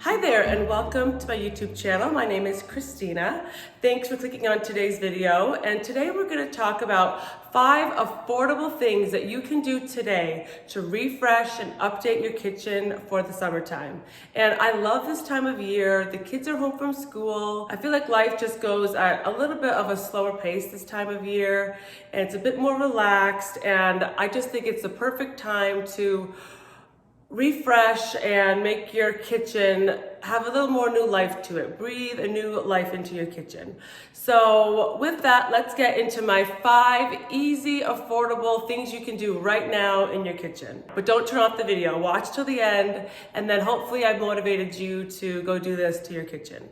Hi there and welcome to my YouTube channel. My name is Christina. Thanks for clicking on today's video, and today we're going to talk about 5 affordable things that you can do today to refresh and update your kitchen for the summertime. And I love this time of year. The kids are home from school. I feel like life just goes at a little bit of a slower pace this time of year, and it's a bit more relaxed, and I just think it's the perfect time to refresh and make your kitchen have a little more new life to it. Breathe a new life into your kitchen. So with that, let's get into my 5 easy, affordable things you can do right now in your kitchen. But don't turn off the video. Watch till the end, and then hopefully I motivated you to go do this to your kitchen.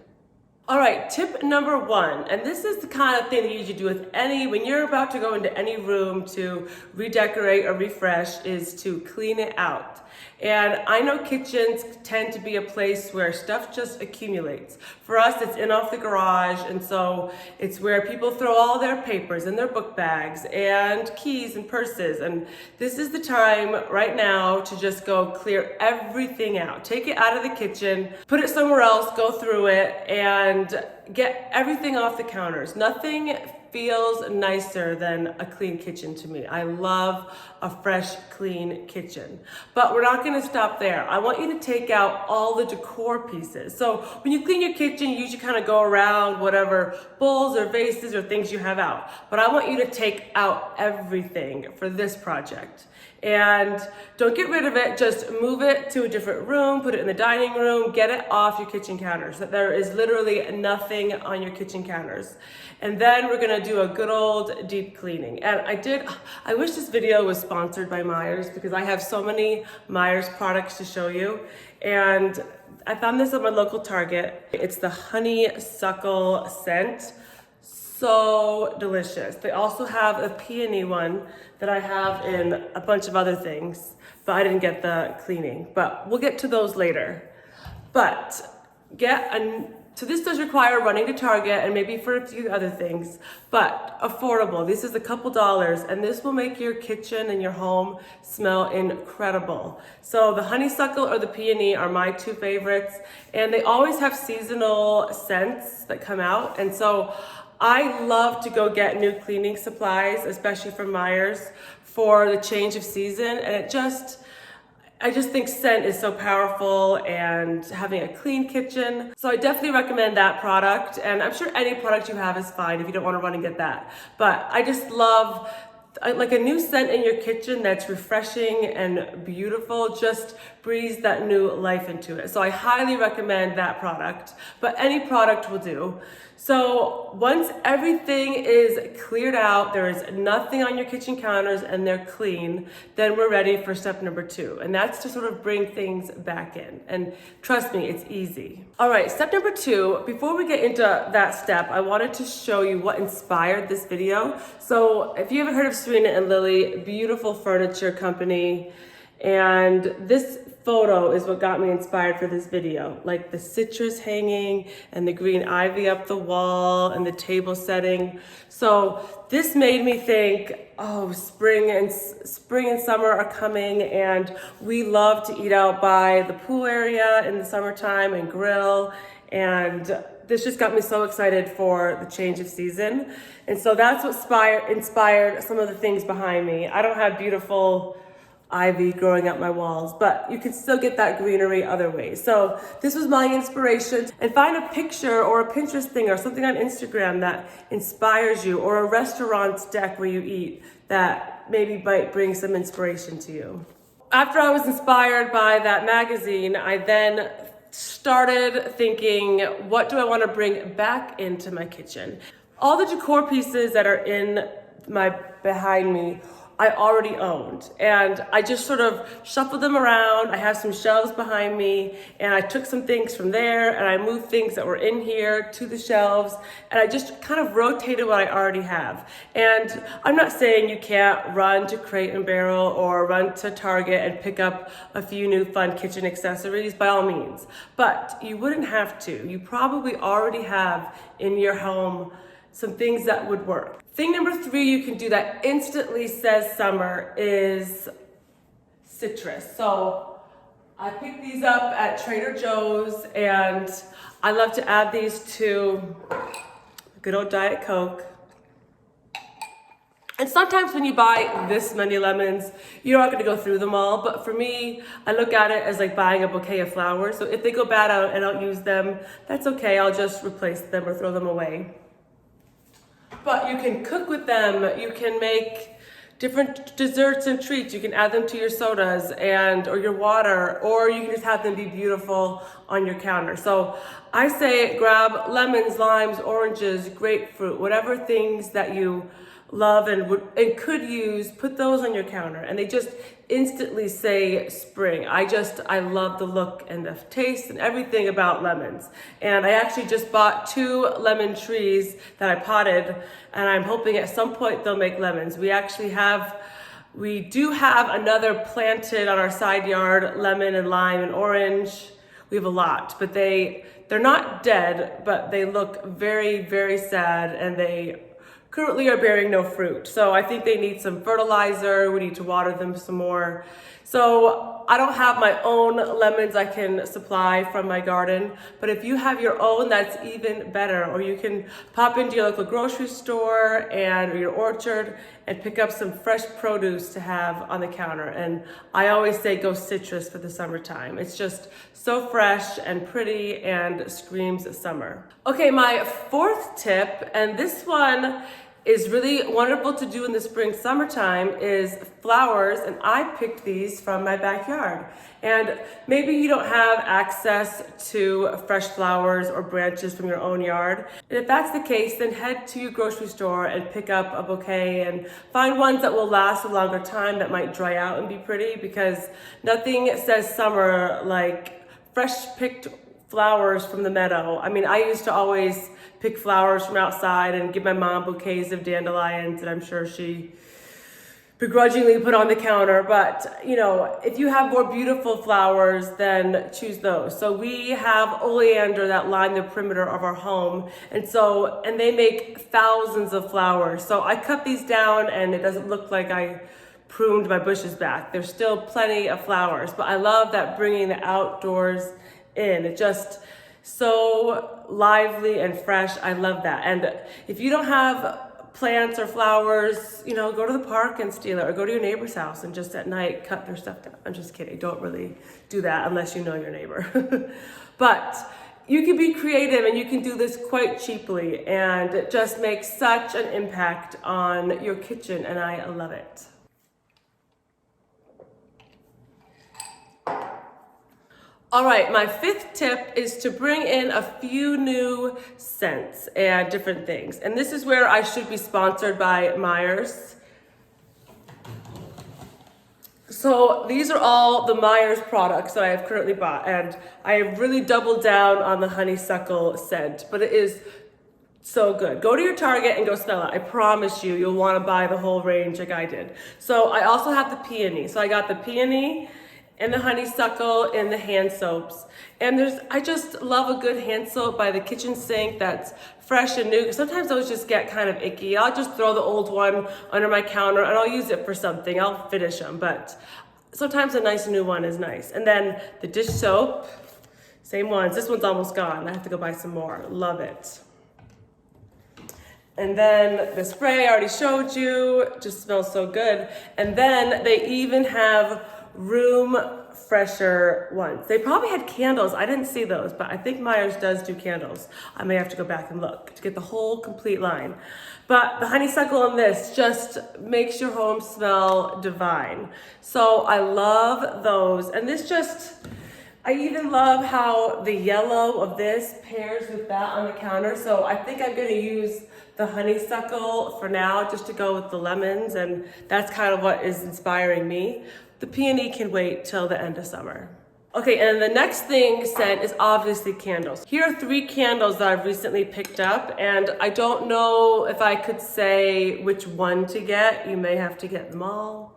All right, tip number 1, and this is the kind of thing that you usually do with when you're about to go into any room to redecorate or refresh, is to clean it out. And I know kitchens tend to be a place where stuff just accumulates. For us, it's in off the garage, and so it's where people throw all their papers and their book bags and keys and purses. And this is the time right now to just go clear everything out. Take it out of the kitchen, put it somewhere else, go through it, and get everything off the counters. Nothing feels nicer than a clean kitchen to me. I love a fresh, clean kitchen. But we're not gonna stop there. I want you to take out all the decor pieces. So when you clean your kitchen, you usually kind of go around whatever bowls or vases or things you have out. But I want you to take out everything for this project. And don't get rid of it, just move it to a different room, put it in the dining room, get it off your kitchen counters. So that there is literally nothing on your kitchen counters. And then we're gonna do a good old deep cleaning. And I wish this video was sponsored by Meyers, because I have so many Meyers products to show you. And I found this at my local Target. It's the honeysuckle scent. So delicious. They also have a peony one that I have in a bunch of other things, but I didn't get the cleaning, but we'll get to those later. But so this does require running to Target and maybe for a few other things, but affordable. This is a couple dollars, and this will make your kitchen and your home smell incredible. So the honeysuckle or the peony are my 2 favorites, and they always have seasonal scents that come out. And so I love to go get new cleaning supplies, especially from Meyers, for the change of season. And I just think scent is so powerful, and having a clean kitchen. So I definitely recommend that product. And I'm sure any product you have is fine if you don't want to run and get that. But I just love like a new scent in your kitchen that's refreshing and beautiful, just breathes that new life into it. So I highly recommend that product, but any product will do. So once everything is cleared out, there is nothing on your kitchen counters and they're clean, then we're ready for step number 2. And that's to sort of bring things back in. And trust me, it's easy. All right, step number 2, before we get into that step, I wanted to show you what inspired this video. So if you haven't heard of Serena and Lily, beautiful furniture company, and this photo is what got me inspired for this video, like the citrus hanging and the green ivy up the wall and the table setting. So this made me think, oh, spring and summer are coming, and we love to eat out by the pool area in the summertime and grill, and this just got me so excited for the change of season. And so that's what inspired some of the things behind me. I don't have beautiful ivy growing up my walls, but you can still get that greenery other ways. So this was my inspiration. And find a picture or a Pinterest thing or something on Instagram that inspires you, or a restaurant's deck where you eat that maybe might bring some inspiration to you. After I was inspired by that magazine, I then started thinking, what do I want to bring back into my kitchen? All the decor pieces that are behind me I already owned. And I just sort of shuffled them around. I have some shelves behind me, and I took some things from there and I moved things that were in here to the shelves, and I just kind of rotated what I already have. And I'm not saying you can't run to Crate and Barrel or run to Target and pick up a few new fun kitchen accessories, by all means, but you wouldn't have to. You probably already have in your home some things that would work. Thing number 3 you can do that instantly says summer is citrus. So I picked these up at Trader Joe's, and I love to add these to a good old Diet Coke. And sometimes when you buy this many lemons, you're not gonna go through them all, but for me, I look at it as like buying a bouquet of flowers. So if they go bad out and I don't use them, that's okay, I'll just replace them or throw them away. But you can cook with them, you can make different desserts and treats, you can add them to your sodas or your water, or you can just have them be beautiful on your counter. So I say grab lemons, limes, oranges, grapefruit, whatever things that you love and could use, put those on your counter, and they just instantly say spring. I love the look and the taste and everything about lemons. And I actually just bought 2 lemon trees that I potted, and I'm hoping at some point they'll make lemons. We do have another planted on our side yard, lemon and lime and orange. We have a lot, but they're not dead, but they look very, very sad, and they currently are bearing no fruit. So I think they need some fertilizer. We need to water them some more. So I don't have my own lemons I can supply from my garden, but if you have your own, that's even better. Or you can pop into your local grocery store or your orchard and pick up some fresh produce to have on the counter. And I always say go citrus for the summertime. It's just so fresh and pretty and screams summer. Okay, my 4th tip, and this one is really wonderful to do in the spring, summertime, is flowers, and I picked these from my backyard. And maybe you don't have access to fresh flowers or branches from your own yard. And if that's the case, then head to your grocery store and pick up a bouquet and find ones that will last a longer time, that might dry out and be pretty, because nothing says summer like fresh picked flowers from the meadow. I mean, I used to always pick flowers from outside and give my mom bouquets of dandelions that I'm sure she begrudgingly put on the counter. But, you know, if you have more beautiful flowers, then choose those. So we have oleander that line the perimeter of our home. And they make thousands of flowers. So I cut these down, and it doesn't look like I pruned my bushes back. There's still plenty of flowers, but I love that bringing the outdoors in. It just so lively and fresh. I love that. And if you don't have plants or flowers, you know, go to the park and steal it, or go to your neighbor's house and just at night cut their stuff down. I'm just kidding. Don't really do that unless you know your neighbor. But you can be creative, and you can do this quite cheaply, and it just makes such an impact on your kitchen, and I love it. All right, my 5th tip is to bring in a few new scents and different things. And this is where I should be sponsored by Meyers. So these are all the Meyers products that I have currently bought, and I have really doubled down on the honeysuckle scent, but it is so good. Go to your Target and go smell it. I promise you'll want to buy the whole range like I did. So I also have the peony. So I got the peony and the honeysuckle and the hand soaps. And I just love a good hand soap by the kitchen sink that's fresh and new. Sometimes those just get kind of icky. I'll just throw the old one under my counter, and I'll use it for something. I'll finish them, but sometimes a nice new one is nice. And then the dish soap, same ones. This one's almost gone. I have to go buy some more. Love it. And then the spray I already showed you, just smells so good. And then they even have room fresher ones. They probably had candles. I didn't see those, but I think Meyers does do candles. I may have to go back and look to get the whole complete line. But the honeysuckle in this just makes your home smell divine. So I love those. And I even love how the yellow of this pairs with that on the counter. So I think I'm going to use the honeysuckle for now, just to go with the lemons, and that's kind of what is inspiring me. The peony can wait till the end of summer. Okay, and the next thing scent is obviously candles. Here are 3 candles that I've recently picked up, and I don't know if I could say which one to get. You may have to get them all.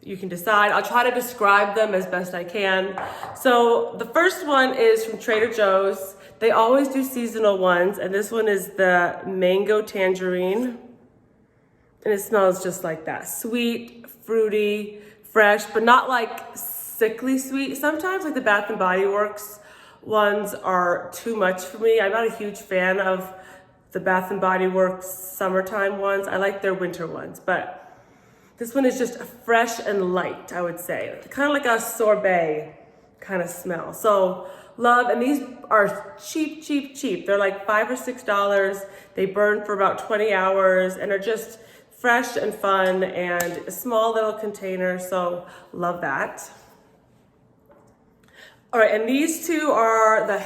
You can decide. I'll try to describe them as best I can. So the first one is from Trader Joe's. They always do seasonal ones, and this one is the mango tangerine. And it smells just like that. Sweet, fruity, fresh, but not like sickly sweet. Sometimes like the Bath and Body Works ones are too much for me. I'm not a huge fan of the Bath and Body Works summertime ones. I like their winter ones, but this one is just fresh and light, I would say. Kind of like a sorbet kind of smell. So love, and these are cheap, cheap, cheap. They're like $5 or $6. They burn for about 20 hours and are just fresh and fun, and a small little container, so love that. All right, and these 2 are the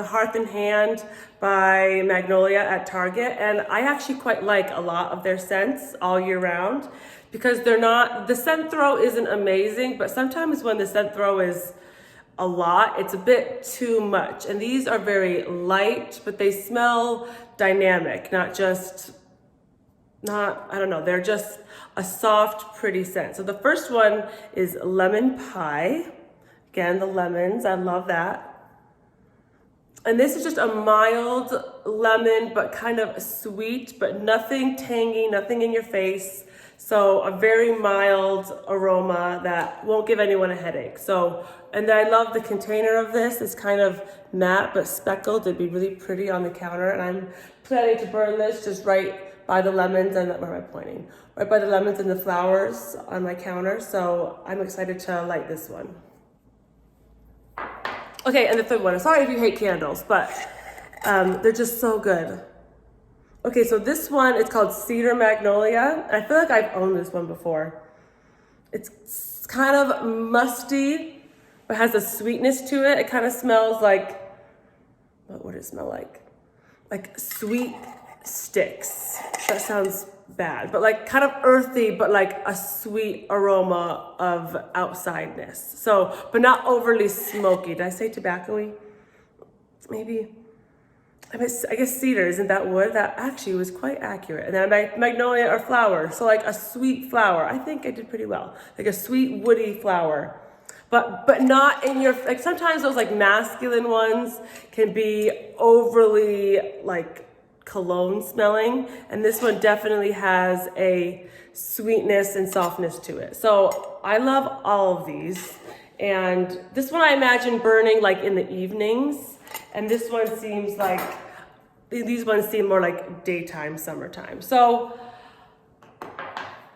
Hearth Hand by Magnolia at Target, and I actually quite like a lot of their scents all year round because they're not, the scent throw isn't amazing, but sometimes when the scent throw is a lot, it's a bit too much. And these are very light, but they smell dynamic, I don't know, they're just a soft, pretty scent. So the first one is lemon pie. Again, the lemons, I love that. And this is just a mild lemon, but kind of sweet, but nothing tangy, nothing in your face. So a very mild aroma that won't give anyone a headache. So, and I love the container of this. It's kind of matte, but speckled. It'd be really pretty on the counter. And I'm planning to burn this just right by the lemons and, where am I pointing? Right by the lemons and the flowers on my counter. So I'm excited to light this one. Okay, and the third one, sorry if you hate candles, but they're just so good. Okay, so this one is called Cedar Magnolia. I feel like I've owned this one before. It's kind of musty, but has a sweetness to it. It kind of smells like, what would it smell like? Like sweet sticks. That sounds bad, but like kind of earthy, but like a sweet aroma of outsideness. So, but not overly smoky. Did I say tobacco-y? Maybe. I guess cedar, isn't that wood? That actually was quite accurate. And then magnolia or flower. So like a sweet flower. I think I did pretty well. Like a sweet woody flower. But not in your, like sometimes those like masculine ones can be overly like cologne smelling, and this one definitely has a sweetness and softness to it. So I love all of these, and this one I imagine burning like in the evenings, and this one seems like, these ones seem more like daytime, summertime. So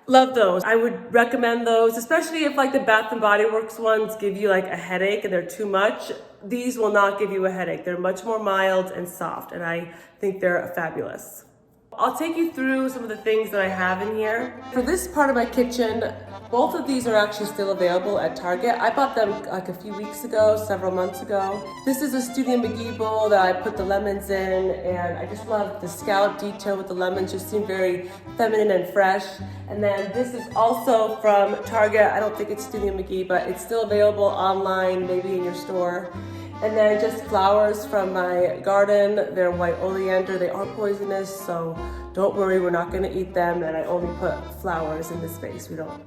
love those. I would recommend those, especially if like the Bath and Body Works ones give you like a headache and they're too much. These will not give you a headache. They're much more mild and soft, and I think they're fabulous. I'll take you through some of the things that I have in here. For this part of my kitchen, both of these are actually still available at Target. I bought them like a few weeks ago, several months ago. This is a Studio McGee bowl that I put the lemons in, and I just love the scallop detail with the lemons. Just seem very feminine and fresh. And then this is also from Target. I don't think it's Studio McGee, but it's still available online, maybe in your store. And then just flowers from my garden. They're white oleander. They are poisonous, so don't worry, we're not gonna eat them. And I only put flowers in this vase. We don't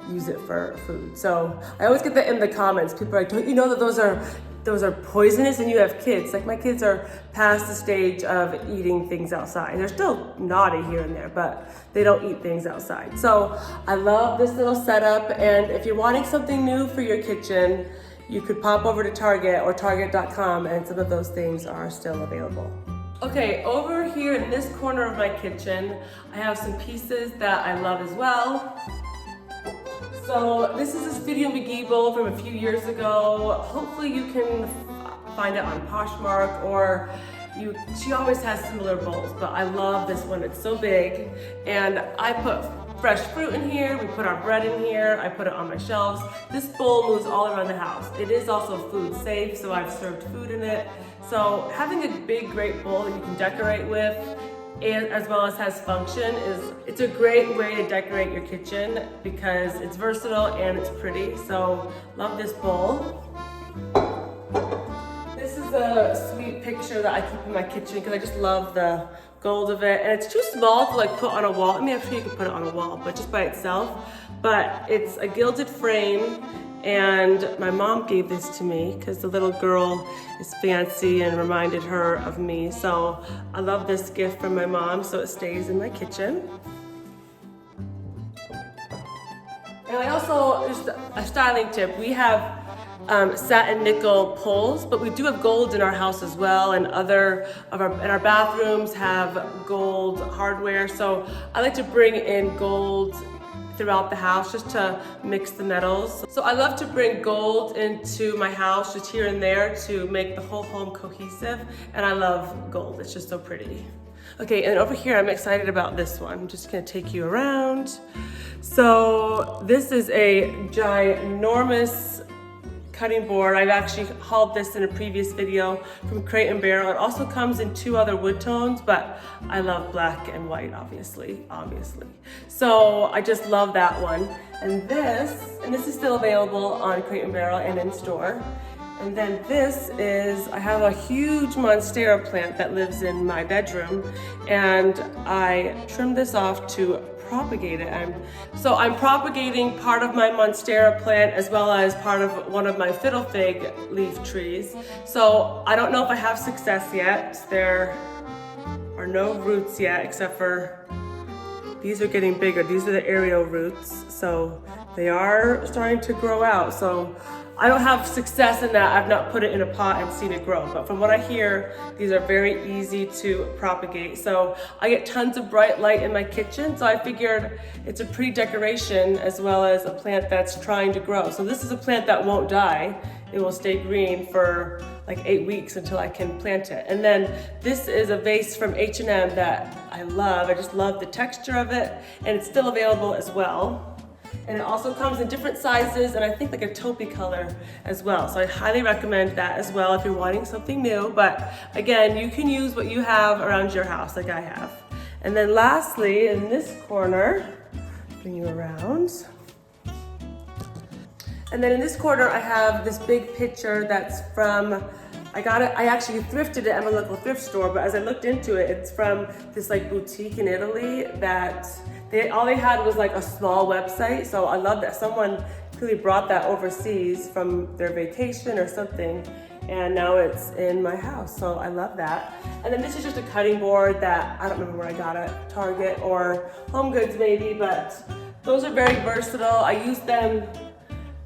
use it for food. So I always get that in the comments. People are like, don't you know that those are poisonous and you have kids? Like my kids are past the stage of eating things outside. They're still naughty here and there, but they don't eat things outside. So I love this little setup. And if you're wanting something new for your kitchen, you could pop over to Target or Target.com, and some of those things are still available. Okay, over here in this corner of my kitchen, I have some pieces that I love as well. So this is a Studio McGee bowl from a few years ago. Hopefully you can find it on Poshmark, or she always has similar bowls, but I love this one. It's so big, and I put fresh fruit in here, we put our bread in here, I put it on my shelves. This bowl moves all around the house. It is also food safe, so I've served food in it. So having a big, great bowl that you can decorate with and as well as has function. It's a great way to decorate your kitchen because it's versatile and it's pretty. So love this bowl. This is a sweet picture that I keep in my kitchen because I just love the gold of it, and it's too small to like put on a wall. I mean, I'm sure you can put it on a wall, but just by itself. But it's a gilded frame, and my mom gave this to me because the little girl is fancy and reminded her of me. So I love this gift from my mom, so it stays in my kitchen. And I also, just a styling tip, we have satin nickel poles, but we do have gold in our house as well, and other of our bathrooms have gold hardware. So I like to bring in gold throughout the house just to mix the metals. So I love to bring gold into my house just here and there to make the whole home cohesive, and I love gold. It's just so pretty. Okay, and over here I'm excited about this one. I'm just gonna take you around. So this is a ginormous cutting board. I've actually hauled this in a previous video from Crate and Barrel. It also comes in 2 other wood tones, but I love black and white, obviously. So I just love that one. And this is still available on Crate and Barrel and in store. And then this is, I have a huge monstera plant that lives in my bedroom, and I trimmed this off to propagate it. So I'm propagating part of my monstera plant as well as part of one of my fiddle fig leaf trees. So I don't know if I have success yet. There are no roots yet, except for these are getting bigger. These are the aerial roots. So they are starting to grow out. So I don't have success in that. I've not put it in a pot and seen it grow, but from what I hear, these are very easy to propagate. So I get tons of bright light in my kitchen, so I figured it's a pretty decoration as well as a plant that's trying to grow. So this is a plant that won't die. It will stay green for like 8 weeks until I can plant it. And then this is a vase from H&M that I love. I just love the texture of it, and it's still available as well. And it also comes in different sizes, and I think like a taupey color as well. So I highly recommend that as well if you're wanting something new. But again, you can use what you have around your house like I have. And then lastly, in this corner, bring you around. And then in this corner, I have this big picture that's from, I actually thrifted it at my local thrift store, but as I looked into it, it's from this like boutique in Italy that all they had was like a small website. So I love that someone clearly brought that overseas from their vacation or something, and now it's in my house. So I love that. And then this is just a cutting board that I don't remember where I got it, Target or Home Goods maybe, but those are very versatile. I use them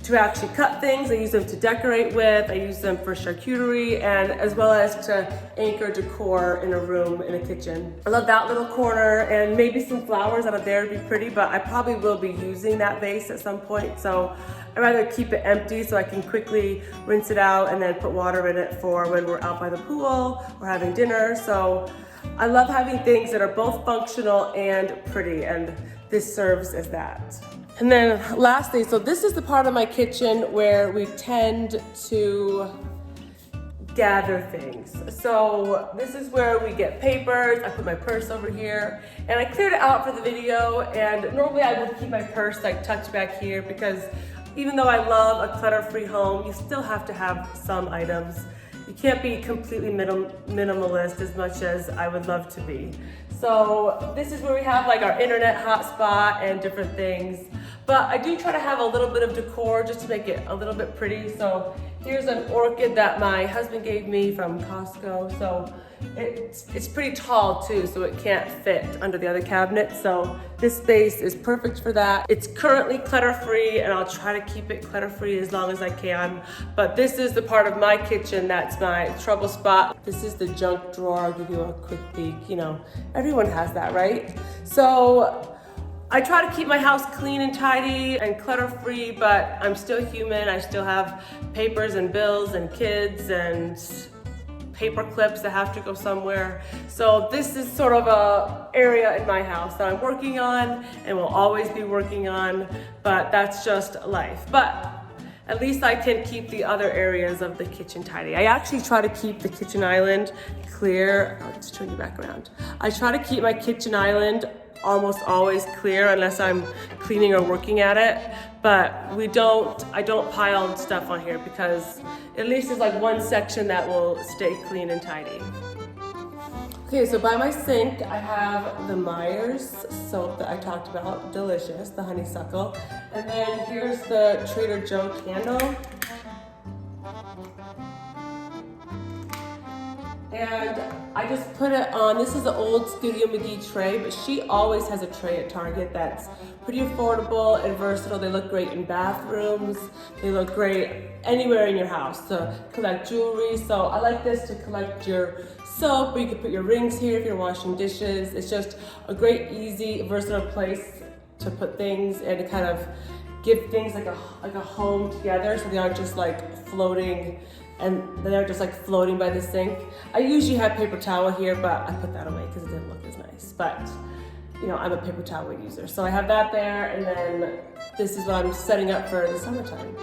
to actually cut things. I use them to decorate with. I use them for charcuterie, and as well as to anchor decor in a room, in a kitchen. I love that little corner, and maybe some flowers out of there would be pretty, but I probably will be using that vase at some point. So I'd rather keep it empty so I can quickly rinse it out and then put water in it for when we're out by the pool or having dinner. So I love having things that are both functional and pretty, and this serves as that. And then lastly, so this is the part of my kitchen where we tend to gather things. So this is where we get papers. I put my purse over here, and I cleared it out for the video, and normally I would keep my purse like tucked back here because even though I love a clutter-free home, you still have to have some items. You can't be completely minimalist as much as I would love to be. So this is where we have like our internet hotspot and different things. But I do try to have a little bit of decor just to make it a little bit pretty. So here's an orchid that my husband gave me from Costco. So it's pretty tall too, so it can't fit under the other cabinet. So this space is perfect for that. It's currently clutter-free, and I'll try to keep it clutter-free as long as I can. But this is the part of my kitchen that's my trouble spot. This is the junk drawer. I'll give you a quick peek. You know, everyone has that, right? So I try to keep my house clean and tidy and clutter-free, but I'm still human. I still have papers and bills and kids and paper clips that have to go somewhere. So this is sort of a area in my house that I'm working on and will always be working on, but that's just life. But at least I can keep the other areas of the kitchen tidy. I actually try to keep the kitchen island clear. I'll just turn you back around. I try to keep my kitchen island almost always clear unless I'm cleaning or working at it. But I don't pile stuff on here because at least there's like one section that will stay clean and tidy. Okay, so by my sink, I have the Meyers soap that I talked about, delicious, the honeysuckle. And then here's the Trader Joe candle. And I just put it on, this is the old Studio McGee tray, but she always has a tray at Target that's pretty affordable and versatile. They look great in bathrooms. They look great anywhere in your house to collect jewelry. So I like this to collect your soap, or you can put your rings here if you're washing dishes. It's just a great, easy, versatile place to put things and to kind of give things like a home together so they aren't just like floating and they're just like floating by the sink. I usually have paper towel here, but I put that away because it didn't look as nice. But you know, I'm a paper towel user. So I have that there, and then this is what I'm setting up for the summertime.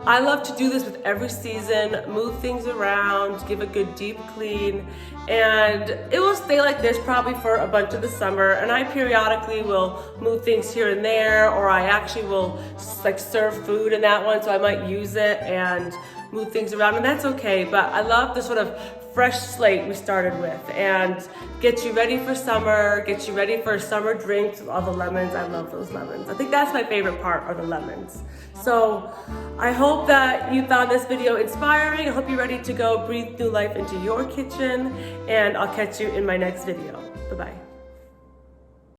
I love to do this with every season, move things around, give a good deep clean, and it will stay like this probably for a bunch of the summer. And I periodically will move things here and there, or I actually will like serve food in that one, so I might use it and move things around, and that's okay. But I love the sort of fresh slate we started with and get you ready for summer, get you ready for summer drinks with all the lemons. I love those lemons. I think that's my favorite part, are the lemons. So I hope that you found this video inspiring. I hope you're ready to go breathe new life into your kitchen, and I'll catch you in my next video. Bye-bye.